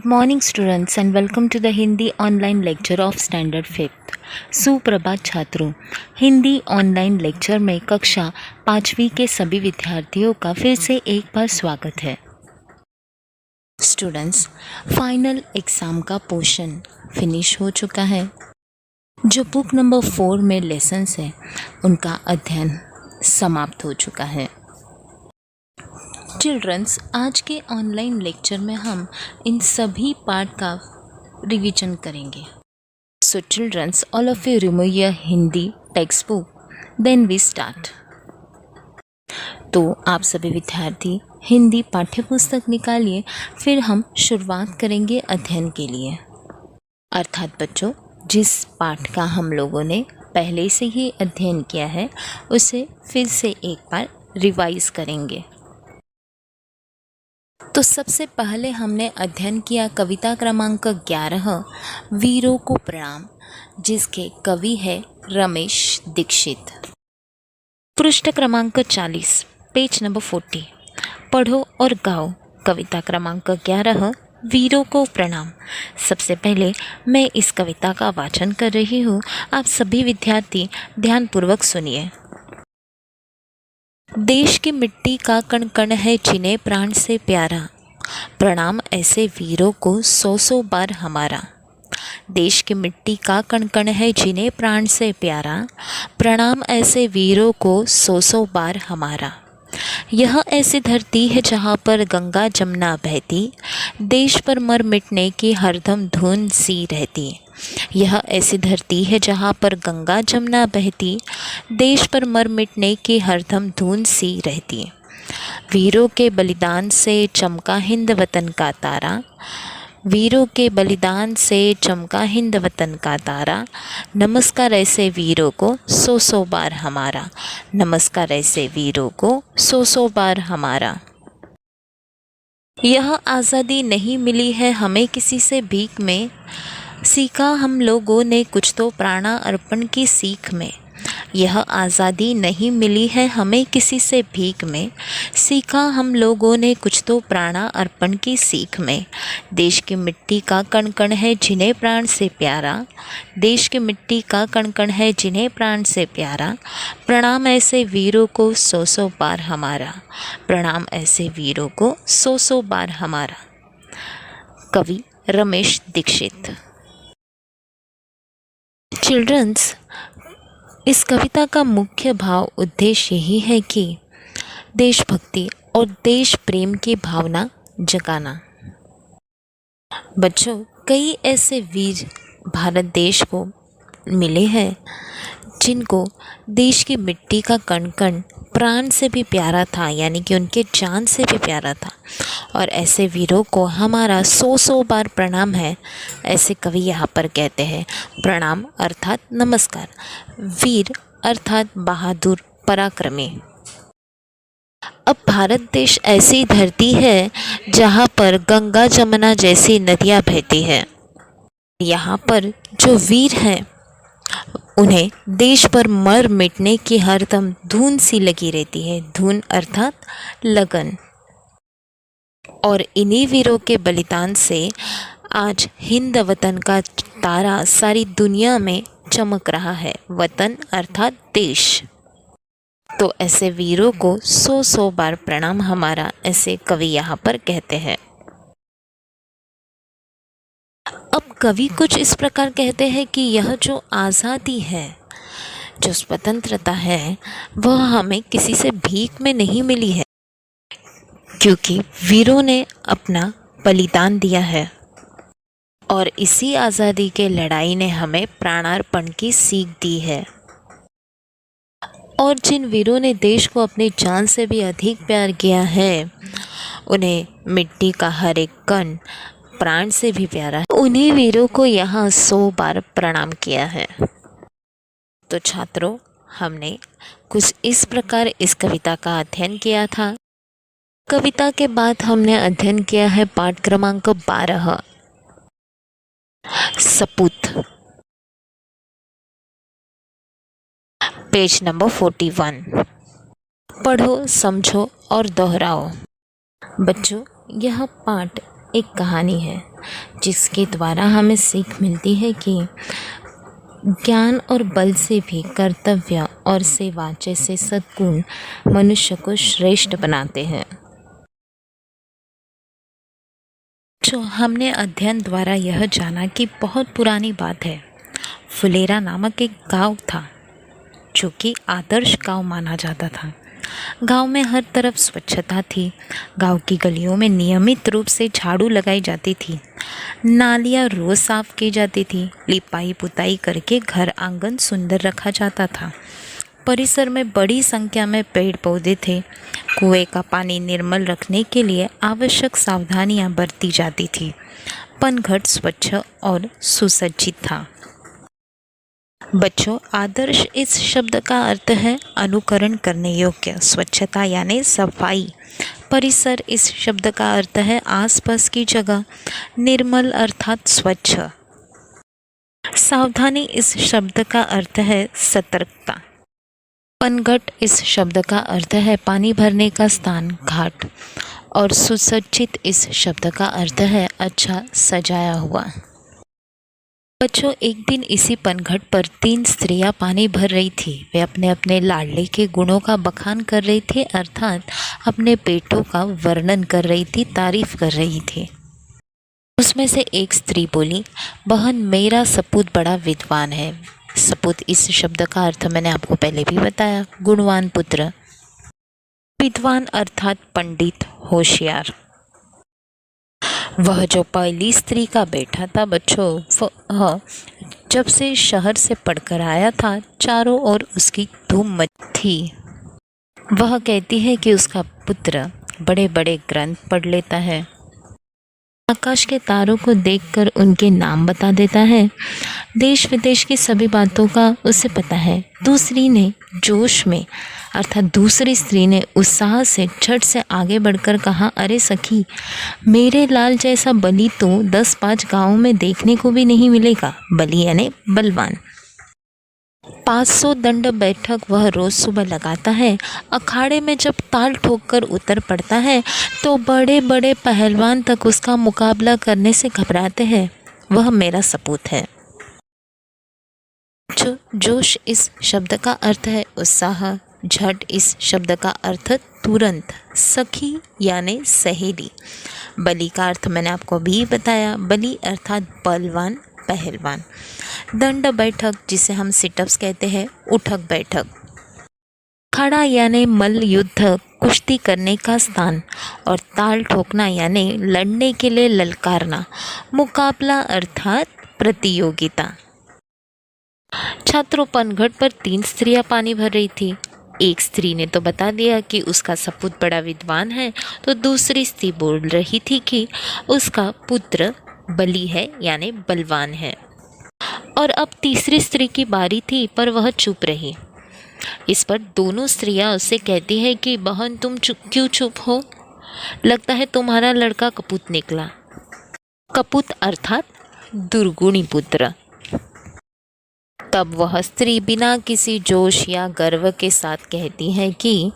Good morning students and welcome to the Hindi online lecture of standard 5th. सुप्रभात छात्रों, Hindi online lecture में कक्षा 5वीं के सभी विद्यार्थियों का फिर से एक बार स्वागत है। स्टूडेंट्स, फाइनल एग्ज़ाम का पोर्शन फिनिश हो चुका है। जो बुक नंबर 4 में लेसन्स है उनका अध्ययन समाप्त हो चुका है। चिल्ड्रंस, आज के ऑनलाइन लेक्चर में हम इन सभी पार्ट का रिवीजन करेंगे। So childrens, all of you remove your Hindi text book, then we start. तो आप सभी विद्यार्थी हिंदी पाठ्यपुस्तक निकालिए, फिर हम शुरुआत करेंगे अध्ययन के लिए। अर्थात बच्चों, जिस पाठ का हम लोगों ने पहले से ही अध्ययन किया है उसे फिर से एक बार रिवाइज करेंगे। तो सबसे पहले हमने अध्ययन किया कविता क्रमांक 11 वीरों को प्रणाम, जिसके कवि है रमेश दीक्षित। पृष्ठ क्रमांक 40, पेज नंबर 40, पढ़ो और गाओ कविता क्रमांक 11 वीरों को प्रणाम। सबसे पहले मैं इस कविता का वाचन कर रही हूँ, आप सभी विद्यार्थी ध्यानपूर्वक सुनिए। देश की मिट्टी का कण कण है जिन्हें प्राण से प्यारा, प्रणाम ऐसे वीरों को 100 बार हमारा। देश की मिट्टी का कण कण है जिन्हें प्राण से प्यारा, प्रणाम ऐसे वीरों को 100 बार हमारा। यह ऐसी धरती है जहाँ पर गंगा जमुना बहती, देश पर मर मिटने की हरदम धुन सी रहती। यह ऐसी धरती है जहाँ पर गंगा जमुना बहती, देश पर मर मिटने की हरदम धुन सी रहती। वीरों के बलिदान से चमका हिंद वतन का तारा, वीरों के बलिदान से चमका हिंद वतन का तारा। नमस्कार ऐसे वीरों को 100 बार हमारा, नमस्कार ऐसे वीरों को 100 बार हमारा। यह आज़ादी नहीं मिली है हमें किसी से भीख में, सीखा हम लोगों ने कुछ तो प्राणार्पण की सीख में। यह आज़ादी नहीं मिली है हमें किसी से भीख में, सीखा हम लोगों ने कुछ तो प्राणार्पण की सीख में। देश की मिट्टी का कण कण है जिन्हें प्राण से प्यारा, देश की मिट्टी का कण कण है जिन्हें प्राण से प्यारा। प्रणाम ऐसे वीरों को 100 बार हमारा, प्रणाम ऐसे वीरों को 100 बार हमारा। कवि रमेश दीक्षित। चिल्ड्रंस, इस कविता का मुख्य भाव उद्देश्य यही है कि देशभक्ति और देश प्रेम की भावना जगाना। बच्चों, कई ऐसे वीर भारत देश को मिले हैं जिनको देश की मिट्टी का कण कण प्राण से भी प्यारा था, यानी कि उनके जान से भी प्यारा था, और ऐसे वीरों को हमारा 100 बार प्रणाम है। ऐसे कवि यहाँ पर कहते हैं प्रणाम अर्थात नमस्कार, वीर अर्थात बहादुर पराक्रमी। अब भारत देश ऐसी धरती है जहाँ पर गंगा जमुना जैसी नदियाँ बहती है। यहाँ पर जो वीर हैं उन्हें देश पर मर मिटने की हरदम धुन सी लगी रहती है, धुन अर्थात लगन। और इन्हीं वीरों के बलिदान से आज हिंद वतन का तारा सारी दुनिया में चमक रहा है, वतन अर्थात देश। तो ऐसे वीरों को 100 बार प्रणाम हमारा, ऐसे कवि यहाँ पर कहते हैं। अब कवि कुछ इस प्रकार कहते हैं कि यह जो आज़ादी है, जो स्वतंत्रता है, वह हमें किसी से भीख में नहीं मिली है, क्योंकि वीरों ने अपना बलिदान दिया है। और इसी आज़ादी के लड़ाई ने हमें प्राणार्पण की सीख दी है। और जिन वीरों ने देश को अपनी जान से भी अधिक प्यार किया है, उन्हें मिट्टी का हर एक कण प्राण से भी प्यारा है, उन्हीं वीरों को यहाँ 100 बार प्रणाम किया है। तो छात्रों, हमने कुछ इस प्रकार इस कविता का अध्ययन किया था। कविता के बाद हमने अध्ययन किया है पाठ क्रमांक 12 सपूत, पेज नंबर 41, पढ़ो समझो और दोहराओ। बच्चों, यह पाठ एक कहानी है जिसके द्वारा हमें सीख मिलती है कि ज्ञान और बल से भी कर्तव्य और सेवा जैसे सद्गुण मनुष्य को श्रेष्ठ बनाते हैं। जो हमने अध्ययन द्वारा यह जाना कि बहुत पुरानी बात है, फुलेरा नामक एक गांव था जो कि आदर्श गांव माना जाता था। गांव में हर तरफ स्वच्छता थी। गांव की गलियों में नियमित रूप से झाड़ू लगाई जाती थी। नालियाँ रोज साफ की जाती थी। लिपाई पुताई करके घर आंगन सुंदर रखा जाता था। परिसर में बड़ी संख्या में पेड़ पौधे थे। कुएं का पानी निर्मल रखने के लिए आवश्यक सावधानियां बरती जाती थी। पनघट स्वच्छ और सुसज्जित था। बच्चों, आदर्श इस शब्द का अर्थ है अनुकरण करने योग्य। स्वच्छता यानी सफाई। परिसर इस शब्द का अर्थ है आसपास की जगह। निर्मल अर्थात स्वच्छ। सावधानी इस शब्द का अर्थ है सतर्कता। पनघट इस शब्द का अर्थ है पानी भरने का स्थान, घाट। और सुसज्जित इस शब्द का अर्थ है अच्छा सजाया हुआ। बच्चों, एक दिन इसी पनघट पर 3 स्त्रियां पानी भर रही थी। वे अपने अपने लाडले के गुणों का बखान कर रही थी, अर्थात अपने बेटों का वर्णन कर रही थी, तारीफ कर रही थी। उसमें से एक स्त्री बोली, बहन, मेरा सपूत बड़ा विद्वान है। सपूत इस शब्द का अर्थ मैंने आपको पहले भी बताया, गुणवान पुत्र। विद्वान अर्थात पंडित, होशियार। वह जो पहली स्त्री का बेटा था बच्चों, वह जब से शहर से पढ़कर आया था, चारों ओर उसकी धूम मची थी। वह कहती है कि उसका पुत्र बड़े बड़े ग्रंथ पढ़ लेता है, आकाश के तारों को देखकर उनके नाम बता देता है, देश विदेश की सभी बातों का उसे पता है। दूसरी ने जोश में अर्थात दूसरी स्त्री ने उत्साह से झट से आगे बढ़कर कहा, अरे सखी, मेरे लाल जैसा बलि तो 10-5 गाँवों में देखने को भी नहीं मिलेगा। बलि यानी बलवान। 500 दंड बैठक वह रोज सुबह लगाता है। अखाड़े में जब ताल ठोककर उतर पड़ता है तो बड़े बड़े पहलवान तक उसका मुकाबला करने से घबराते हैं। वह मेरा सपूत है। जोश इस शब्द का अर्थ है उत्साह। झट इस शब्द का अर्थ तुरंत। सखी यानी सहेली। बलि का अर्थ मैंने आपको अभी बताया, बलि अर्थात बलवान, पहलवान। दंड बैठक जिसे हम सिटअप्स कहते हैं, उठक बैठक। खड़ा यानी मल्ल युद्ध, कुश्ती करने का स्थान। और ताल ठोकना यानी लड़ने के लिए ललकारना। मुकाबला अर्थात प्रतियोगिता। छात्रों, पनघट पर 3 स्त्रियां पानी भर रही थी। एक स्त्री ने तो बता दिया कि उसका सपूत बड़ा विद्वान है, तो दूसरी स्त्री बोल रही थी कि उसका पुत्र बलि है यानी बलवान है। और अब तीसरी स्त्री की बारी थी, पर वह चुप रही। इस पर दोनों स्त्रियां उससे कहती है कि बहन, तुम क्यों चुप हो? लगता है तुम्हारा लड़का कपूत निकला। कपूत अर्थात दुर्गुणी पुत्र। तब वह स्त्री बिना किसी जोश या गर्व के साथ कहती है कि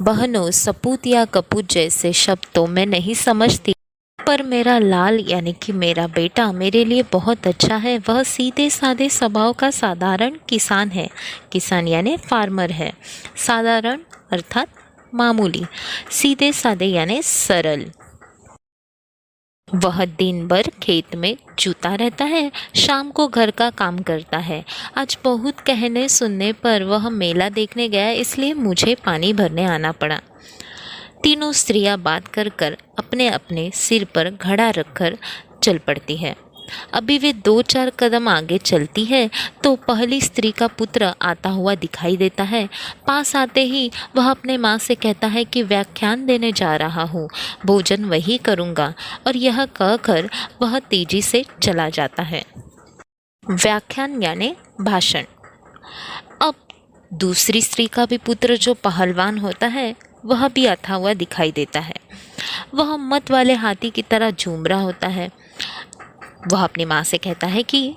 बहनों, सपूत या कपूत जैसे शब्द तो मैं नहीं समझती, पर मेरा लाल यानी कि मेरा बेटा मेरे लिए बहुत अच्छा है। वह सीधे साधे स्वभाव का साधारण किसान है। किसान यानी फार्मर है। साधारण अर्थात मामूली। सीधे साधे यानी सरल। वह दिन भर खेत में जुता रहता है, शाम को घर का काम करता है। आज बहुत कहने सुनने पर वह मेला देखने गया, इसलिए मुझे पानी भरने आना पड़ा। तीनों स्त्रियां बात कर कर अपने अपने सिर पर घड़ा रखकर चल पड़ती है। अभी वे 2-4 कदम आगे चलती है तो पहली स्त्री का पुत्र आता हुआ दिखाई देता है। पास आते ही वह अपने माँ से कहता है कि व्याख्यान देने जा रहा हूँ, भोजन वही करूँगा। और यह कहकर वह तेजी से चला जाता है। व्याख्यान यानी भाषण। अब दूसरी स्त्री का भी पुत्र जो पहलवान होता है, वह भी आता हुआ दिखाई देता है। वह मत वाले हाथी की तरह झूम रहा होता है। वह अपनी माँ से कहता है कि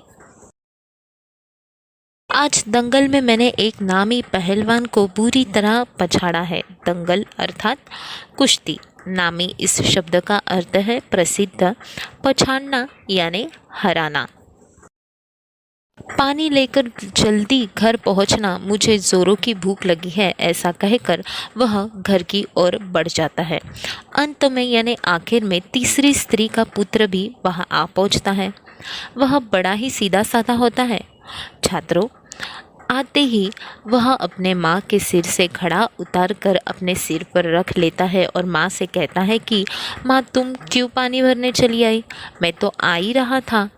आज दंगल में मैंने एक नामी पहलवान को बुरी तरह पछाड़ा है। दंगल अर्थात कुश्ती। नामी इस शब्द का अर्थ है प्रसिद्ध, पछाड़ना यानी हराना। पानी लेकर जल्दी घर पहुंचना, मुझे जोरों की भूख लगी है, ऐसा कहकर वह घर की ओर बढ़ जाता है। अंत में यानी आखिर में तीसरी स्त्री का पुत्र भी वहां आ पहुंचता है। वह बड़ा ही सीधा साधा होता है। छात्रों, आते ही वह अपने माँ के सिर से घड़ा उतार कर अपने सिर पर रख लेता है और माँ से कहता है कि माँ, तुम क्यों पानी भरने चली आई? मैं तो आ ही रहा था।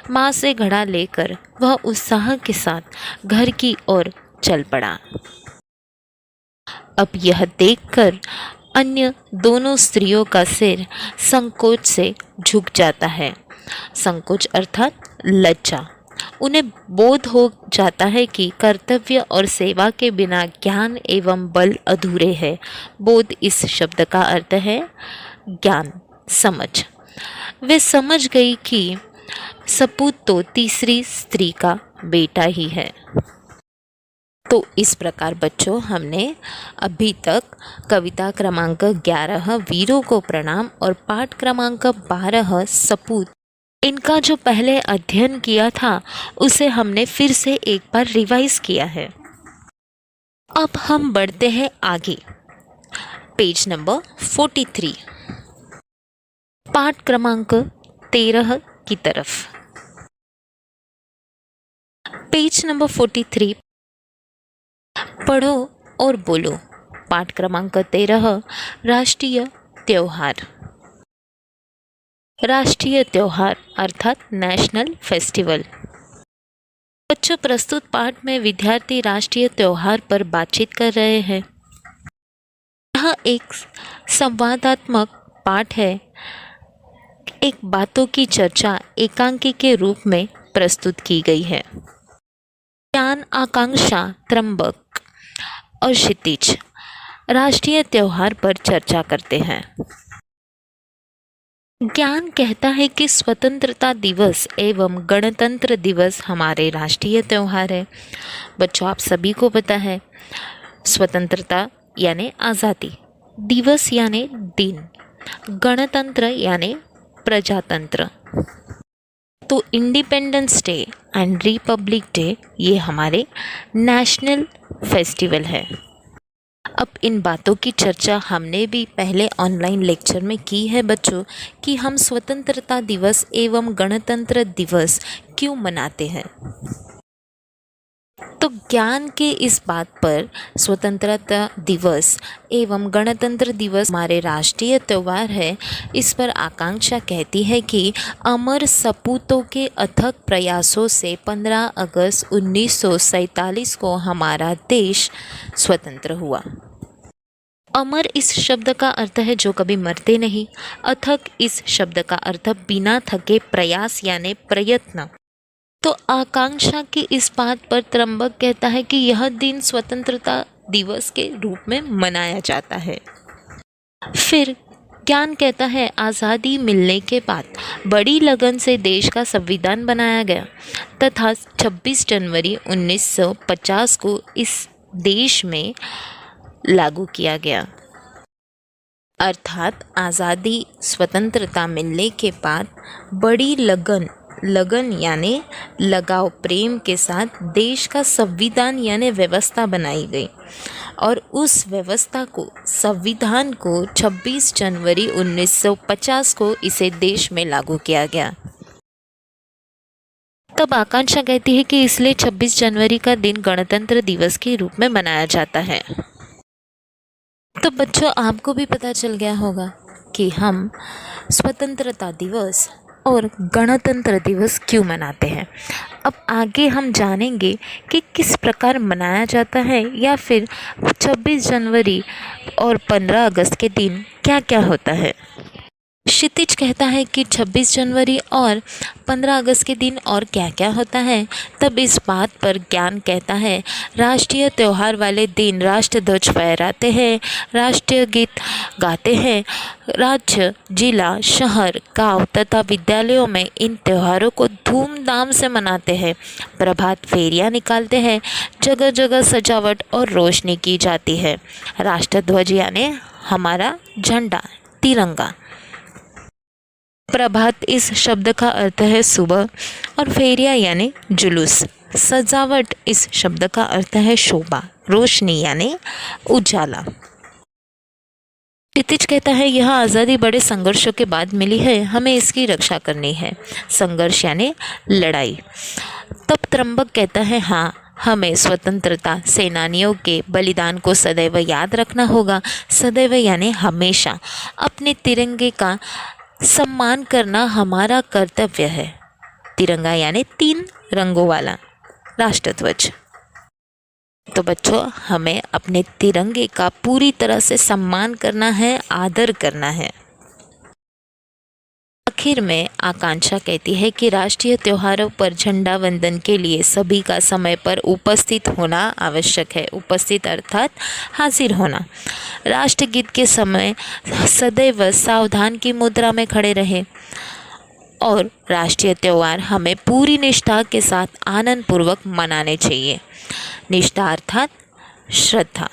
माँ से घड़ा लेकर वह उत्साह के साथ घर की ओर चल पड़ा। अब यह देखकर अन्य दोनों स्त्रियों का सिर संकोच से झुक जाता है। संकोच अर्थात लज्जा। उन्हें बोध हो जाता है कि कर्तव्य और सेवा के बिना ज्ञान एवं बल अधूरे है। बोध इस शब्द का अर्थ है ज्ञान, समझ। वे समझ गई कि सपूत तो तीसरी स्त्री का बेटा ही है। तो इस प्रकार बच्चों, हमने अभी तक कविता क्रमांक 11 वीरों को प्रणाम और पाठ क्रमांक 12 सपूत, इनका जो पहले अध्ययन किया था उसे हमने फिर से एक बार रिवाइज किया है। अब हम बढ़ते हैं आगे, पेज नंबर 43, पाठ क्रमांक 13 की तरफ। पेज नंबर 43, पढ़ो और बोलो। पाठ क्रमांक 13, राष्ट्रीय त्योहार। राष्ट्रीय त्योहार अर्थात नेशनल फेस्टिवल। बच्चों, प्रस्तुत पाठ में विद्यार्थी राष्ट्रीय त्योहार पर बातचीत कर रहे हैं। यह एक संवादात्मक पाठ है। एक बातों की चर्चा एकांकी के रूप में प्रस्तुत की गई है। ज्ञान, आकांक्षा, त्रंबक और क्षितिज राष्ट्रीय त्योहार पर चर्चा करते हैं। ज्ञान कहता है कि स्वतंत्रता दिवस एवं गणतंत्र दिवस हमारे राष्ट्रीय त्योहार है। बच्चों, आप सभी को पता है, स्वतंत्रता यानी आज़ादी, दिवस यानी दिन, गणतंत्र यानी प्रजातंत्र। तो independence day and Republic day ये हमारे नेशनल फेस्टिवल है। अब इन बातों की चर्चा हमने भी पहले ऑनलाइन लेक्चर में की है बच्चों, कि हम स्वतंत्रता दिवस एवं गणतंत्र दिवस क्यों मनाते हैं। तो ज्ञान के इस बात पर स्वतंत्रता दिवस एवं गणतंत्र दिवस हमारे राष्ट्रीय त्योहार है, इस पर आकांक्षा कहती है कि अमर सपूतों के अथक प्रयासों से 15 अगस्त 1947 को हमारा देश स्वतंत्र हुआ। अमर इस शब्द का अर्थ है जो कभी मरते नहीं। अथक इस शब्द का अर्थ बिना थके प्रयास यानी प्रयत्न। तो आकांक्षा की इस बात पर त्रंबक कहता है कि यह दिन स्वतंत्रता दिवस के रूप में मनाया जाता है। फिर ज्ञान कहता है आज़ादी मिलने के बाद बड़ी लगन से देश का संविधान बनाया गया तथा 26 जनवरी 1950 को इस देश में लागू किया गया। अर्थात आज़ादी स्वतंत्रता मिलने के बाद बड़ी लगन यानी लगाव, प्रेम के साथ देश का संविधान यानी व्यवस्था बनाई गई और उस व्यवस्था को, संविधान को 26 जनवरी 1950 को इसे देश में लागू किया गया। तब आकांक्षा कहती है कि इसलिए 26 जनवरी का दिन गणतंत्र दिवस के रूप में मनाया जाता है। तो बच्चों, आपको भी पता चल गया होगा कि हम स्वतंत्रता दिवस और गणतंत्र दिवस क्यों मनाते हैं। अब आगे हम जानेंगे कि किस प्रकार मनाया जाता है या फिर 26 जनवरी और 15 अगस्त के दिन क्या क्या होता है। क्षितिज कहता है कि 26 जनवरी और 15 अगस्त के दिन और क्या क्या होता है। तब इस बात पर ज्ञान कहता है राष्ट्रीय त्यौहार वाले दिन राष्ट्रध्वज फहराते हैं, राष्ट्रीय गीत गाते हैं। राज्य, जिला, शहर, गांव तथा विद्यालयों में इन त्योहारों को धूमधाम से मनाते हैं। प्रभात फेरियां निकालते हैं, जगह जगह सजावट और रोशनी की जाती है। राष्ट्रध्वज यानी हमारा झंडा तिरंगा। प्रभात इस शब्द का अर्थ है सुबह और फेरिया यानी जुलूस। सजावट इस शब्द का अर्थ है शोभा। रोशनी यानी उजाला। क्षितिज कहता है यह आज़ादी बड़े संघर्षों के बाद मिली है, हमें इसकी रक्षा करनी है। संघर्ष यानी लड़ाई। तब त्र्यंबक कहता है हाँ, हमें स्वतंत्रता सेनानियों के बलिदान को सदैव याद रखना होगा। सदैव यानी हमेशा। अपने तिरंगे का सम्मान करना हमारा कर्तव्य है। तिरंगा यानी 3 रंगों वाला राष्ट्रध्वज। तो बच्चों, हमें अपने तिरंगे का पूरी तरह से सम्मान करना है, आदर करना है। आखिर में आकांक्षा कहती है कि राष्ट्रीय त्योहारों पर झंडा वंदन के लिए सभी का समय पर उपस्थित होना आवश्यक है। उपस्थित अर्थात हाजिर होना। राष्ट्रगीत के समय सदैव सावधान की मुद्रा में खड़े रहे और राष्ट्रीय त्यौहार हमें पूरी निष्ठा के साथ आनंद पूर्वक मनाने चाहिए। निष्ठा अर्थात श्रद्धा।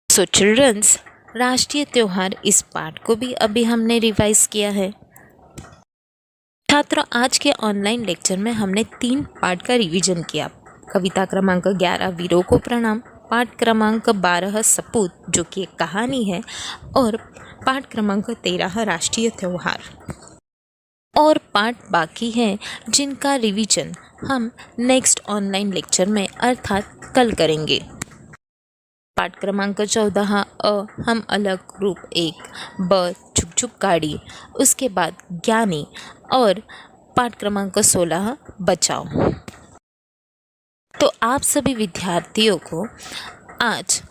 सो चिल्ड्रंस, राष्ट्रीय त्यौहार इस पाठ को भी अभी हमने रिवाइज किया है। छात्रों, आज के ऑनलाइन लेक्चर में हमने 3 पाठ का रिवीजन किया। कविता क्रमांक 11 वीरों को प्रणाम, पाठ क्रमांक 12 सपूत जो कि एक कहानी है, और पाठ क्रमांक 13 राष्ट्रीय त्यौहार। और पाठ बाकी हैं जिनका रिवीजन हम नेक्स्ट ऑनलाइन लेक्चर में अर्थात कल करेंगे। पाठ क्रमांक 14 हम अलग ग्रुप 1, ब झुक झुक गाड़ी, उसके बाद ज्ञानी, और पाठ क्रमांक 16 बचाओ। तो आप सभी विद्यार्थियों को आज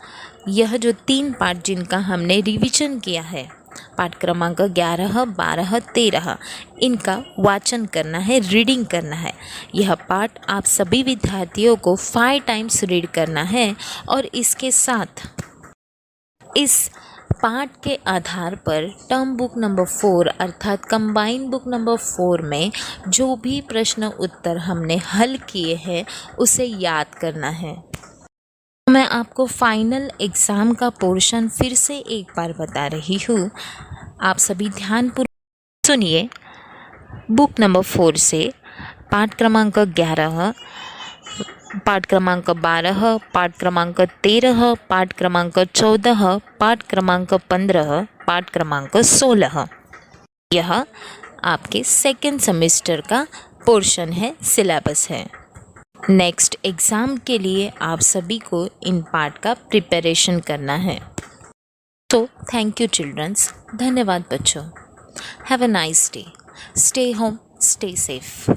यह जो 3 पाठ जिनका हमने रिवीजन किया है, पाठ क्रमांक 11, 12, 13, इनका वाचन करना है, रीडिंग करना है। यह पाठ आप सभी विद्यार्थियों को 5 टाइम्स रीड करना है और इसके साथ इस पाठ के आधार पर टर्म बुक नंबर 4 अर्थात कंबाइन बुक नंबर 4 में जो भी प्रश्न उत्तर हमने हल किए हैं उसे याद करना है। मैं आपको फाइनल एग्ज़ाम का पोर्शन फिर से एक बार बता रही हूँ, आप सभी ध्यानपूर्वक सुनिए। बुक नंबर 4 से पाठ क्रमांक 11, पाठ क्रमांक 12, पाठ क्रमांक 13, पाठ क्रमांक 14, पाठ क्रमांक 15, पाठ क्रमांक 16, यह आपके सेकेंड सेमेस्टर का पोर्शन है, सिलेबस है। नेक्स्ट एग्ज़ाम के लिए आप सभी को इन पार्ट का प्रिपरेशन करना है। तो थैंक यू चिल्ड्रंस, धन्यवाद बच्चों। Have a nice day, stay home, stay safe.